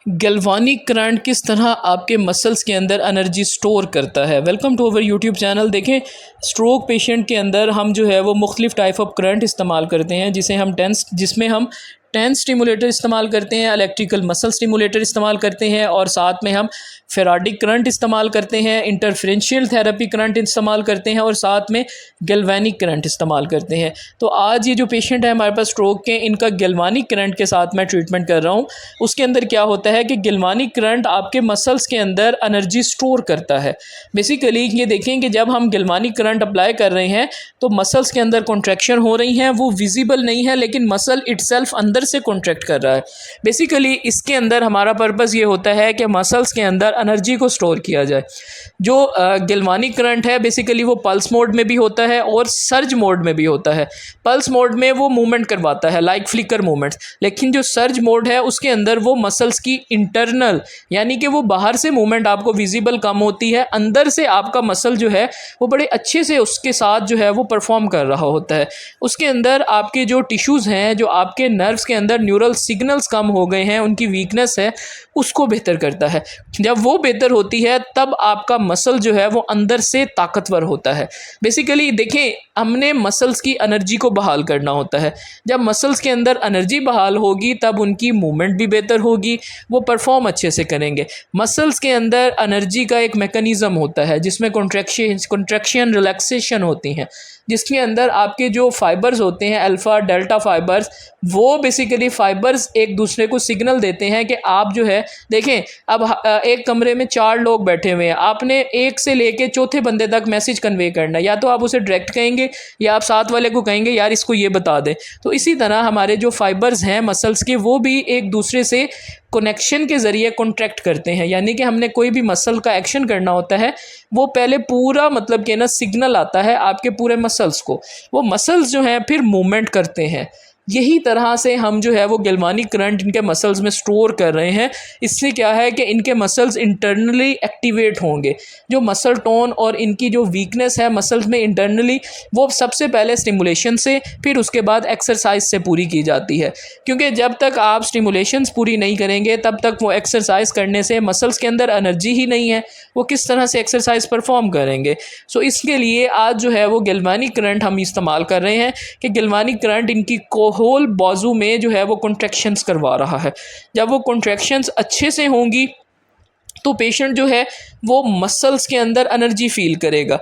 Galvanic current किस तरह आपके मसल्स के अंदर एनर्जी स्टोर करता है। Welcome to our YouTube channel. देखें, स्ट्रोक पेशेंट के अंदर हम जो है वो मुख्तलिफ टाइप ऑफ करंट इस्तेमाल करते हैं, जिसमें हम टेंस स्टिमुलेटर इस्तेमाल करते हैं, इलेक्ट्रिकल मसल स्टिमुलेटर इस्तेमाल करते हैं और साथ में हम फेराडिक करंट इस्तेमाल करते हैं, इंटरफेरेंशियल थेरेपी करंट इस्तेमाल करते हैं और साथ में गैल्वानिक करंट इस्तेमाल करते हैं। तो आज ये जो पेशेंट है हमारे पास स्ट्रोक के, इनका गैल्वानिक करंट के साथ मैं ट्रीटमेंट कर रहा हूँ। उसके अंदर क्या होता है कि गैल्वानिक करंट आपके मसल्स के अंदर एनर्जी स्टोर करता है। बेसिकली ये देखें कि जब हम गैल्वानिक करंट अप्लाई कर रहे हैं तो मसल्स के अंदर कॉन्ट्रैक्शन हो रही हैं, वो विजिबल नहीं है लेकिन मसल इटसेल्फ अंदर से कॉन्ट्रैक्ट कर रहा है। बेसिकली इसके अंदर हमारा पर्पस ये होता है कि मसल्स के अंदर एनर्जी को स्टोर किया जाए। जो गैल्वानिक करंट है बेसिकली वो पल्स मोड में भी होता है और सर्ज मोड में भी होता है। पल्स मोड में वो मूवमेंट करवाता है लाइक फ्लिकर मूवमेंट्स, लेकिन जो सर्ज मोड है उसके अंदर वो मसल्स की इंटरनल यानी कि वो बाहर से मूवमेंट आपको विजिबल कम होती है, अंदर से आपका मसल जो है वो बड़े अच्छे से उसके साथ जो है वो परफॉर्म कर रहा होता है। उसके अंदर आपके जो टिश्यूज़ हैं, जो आपके नर्व्स के अंदर न्यूरल सिग्नल्स कम हो गए हैं, उनकी वीकनेस है, उसको बेहतर करता है। जब वो बेहतर होती है तब आपका मसल जो है वो अंदर से ताकतवर होता है। बेसिकली देखें, हमने मसल्स की एनर्जी को बहाल करना होता है। जब मसल्स के अंदर एनर्जी बहाल होगी तब उनकी मूवमेंट भी बेहतर होगी, वो परफॉर्म अच्छे से करेंगे। मसल्स के अंदर एनर्जी का एक मैकेनिज़्म होता है जिसमें कॉन्ट्रैक्शन रिलैक्सेशन होती हैं, जिसके अंदर आपके जो फाइबर्स होते हैं अल्फ़ा डेल्टा फाइबर्स, वो बेसिकली फ़ाइबर्स एक दूसरे को सिग्नल देते हैं कि आप जो है देखें, अब एक कमरे में 4 लोग बैठे हुए हैं, आपने एक से लेके चौथे बंदे तक मैसेज कन्वे करना है। या तो आप उसे डायरेक्ट कहेंगे या आप साथ वाले को कहेंगे यार इसको ये बता दें। तो इसी तरह हमारे जो फाइबर्स हैं मसल्स के, वो भी एक दूसरे से कनेक्शन के ज़रिए कॉन्ट्रैक्ट करते हैं। यानी कि हमने कोई भी मसल का एक्शन करना होता है, वो पहले पूरा मतलब कि ना सिग्नल आता है आपके पूरे मसल्स को, वो मसल्स जो हैं फिर मूवमेंट करते हैं। यही तरह से हम जो है वो गैल्वानिक करंट इनके मसल्स में स्टोर कर रहे हैं। इससे क्या है कि इनके मसल्स इंटरनली एक्टिवेट होंगे। जो मसल टोन और इनकी जो वीकनेस है मसल्स में इंटरनली, वो सबसे पहले स्टिमुलेशन से फिर उसके बाद एक्सरसाइज से पूरी की जाती है। क्योंकि जब तक आप स्टिमुलेशंस पूरी नहीं करेंगे तब तक वो एक्सरसाइज करने से मसल्स के अंदर एनर्जी ही नहीं है, वो किस तरह से एक्सरसाइज परफॉर्म करेंगे। सो इसके लिए आज जो है वो गैल्वानिक करंट हम इस्तेमाल कर रहे हैं कि गैल्वानिक करंट इनकी होल बाजू में जो है वो कॉन्ट्रैक्शंस करवा रहा है। जब वो कॉन्ट्रैक्शंस अच्छे से होंगी तो पेशेंट जो है वो मसल्स के अंदर एनर्जी फील करेगा।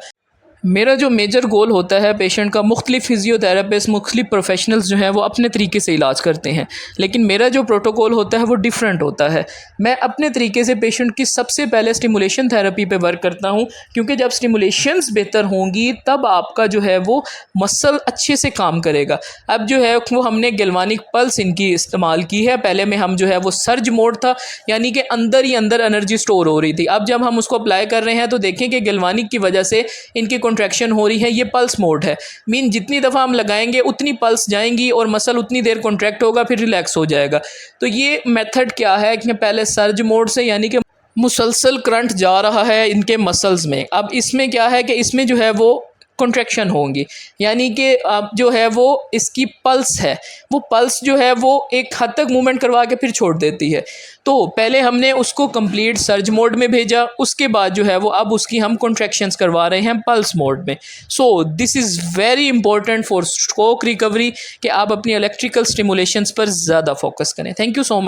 मेरा जो मेजर गोल होता है पेशेंट का, मुख्तलिफ फिजियोथेरेपिस्ट मुख्तलिफ प्रोफेशनल्स जो हैं वो अपने तरीके से इलाज करते हैं, लेकिन मेरा जो प्रोटोकॉल होता है वो डिफरेंट होता है। मैं अपने तरीके से पेशेंट की सबसे पहले स्टिमुलेशन थेरेपी पे वर्क करता हूं, क्योंकि जब स्टिमुलेशंस बेहतर होंगी तब आपका जो है वो मसल अच्छे से काम करेगा। अब जो है वो हमने गैल्वानिक पल्स इनकी इस्तेमाल की है। पहले में हम जो है वो सर्ज मोड था, यानी कि अंदर ही अंदर एनर्जी स्टोर हो रही थी। अब जब हम उसको अप्लाई कर रहे हैं तो देखें कि गैल्वानिक की वजह से इनकी कॉन्ट्रैक्शन हो रही है, ये पल्स मोड है। मीन जितनी दफ़ा हम लगाएंगे उतनी पल्स जाएंगी और मसल उतनी देर कॉन्ट्रैक्ट होगा, फिर रिलैक्स हो जाएगा। तो ये मेथड क्या है कि पहले सर्ज मोड से यानी कि मुसलसल करंट जा रहा है इनके मसल्स में। अब इसमें क्या है कि इसमें जो है वो कॉन्ट्रैक्शन होंगी, यानी कि अब जो है वो इसकी पल्स है, वो पल्स जो है वो एक हद तक मूवमेंट करवा के फिर छोड़ देती है। तो पहले हमने उसको कंप्लीट सर्ज मोड में भेजा, उसके बाद जो है वो अब उसकी हम कॉन्ट्रैक्शंस करवा रहे हैं पल्स मोड में। So this is very important for stroke recovery कि आप अपनी इलेक्ट्रिकल स्टिमुलेशंस पर ज़्यादा फोकस करें। Thank you so much.